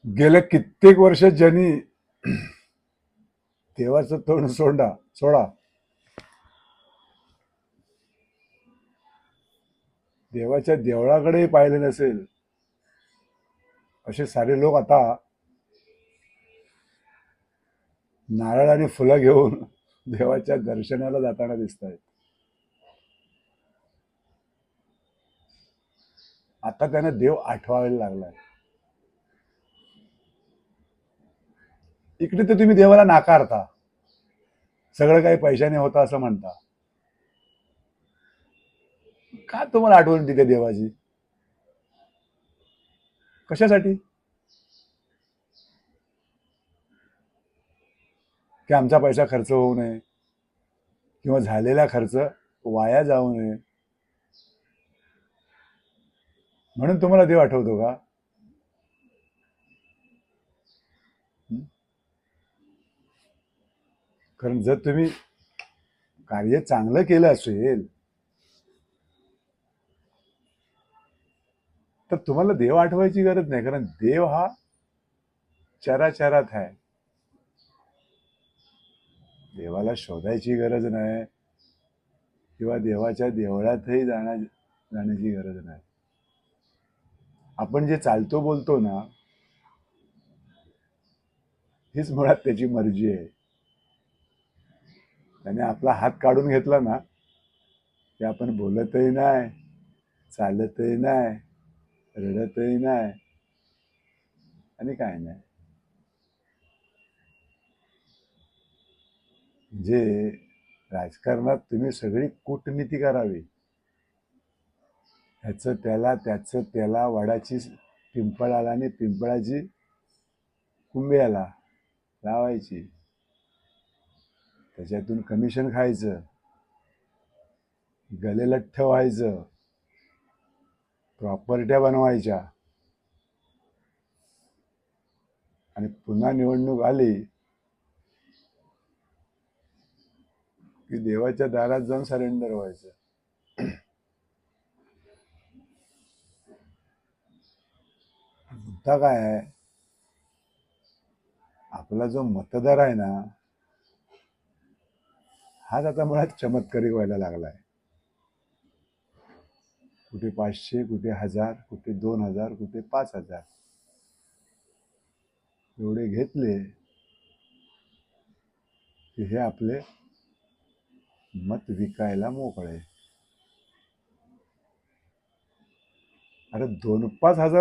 गेल्या कित्येक वर्ष ज्यांनी देवाचं तोंड सोडा देवाच्या देवळाकडेही पाहिले नसेल असे सारे लोक आता नारळ आणि फुलं घेऊन देवाच्या दर्शनाला जाताना दिसत आहेत. आता त्यांना देव आठवायला लागलाय. इकडे तर तुम्ही देवाला नाकारता, सगळं काही पैशाने होतं असं म्हणता. का तुम्हाला आठवण येते देवाची? कशासाठी? की आमचा पैसा खर्च होऊ नये किंवा झालेला खर्च वाया जाऊ नये म्हणून तुम्हाला देव आठवतो का? कारण जर तुम्ही कार्य चांगलं केलं असेल तर तुम्हाला देव आठवायची गरज नाही, कारण देव हा चराचरात आहे. देवाला शोधायची गरज नाही किंवा देवाच्या देवळातही जाण्याची गरज नाही. आपण जे चालतो बोलतो ना, हीच मुळात त्याची मर्जी आहे. त्याने आपला हात काढून घेतला ना की आपण बोलतही नाही, चालतही नाही, रडतही नाही आणि काय नाही. म्हणजे राजकारणात तुम्ही सगळी कूटनीती करावी. ह्याचं त्याला, त्याचं त्याला, वडाची पिंपळाला आणि पिंपळाची कुंभ्याला लावायची, त्याच्यातून कमिशन खायचं, गलेलठ्ठ व्हायचं, प्रॉपर्ट्या बनवायच्या आणि पुन्हा निवडणूक आली की देवाच्या दारात जाऊन सरेंडर व्हायचं. मुद्दा काय आहे? आपला जो मतदार आहे ना, हाच आता मुळात चमत्कारी व्हायला लागलाय. कुठे 500, कुठे 1000, कुठे 2000, कुठे 5000 एवढे घेतले की हे आपले मत विकायला मोकळे. अरे 2-5 हजार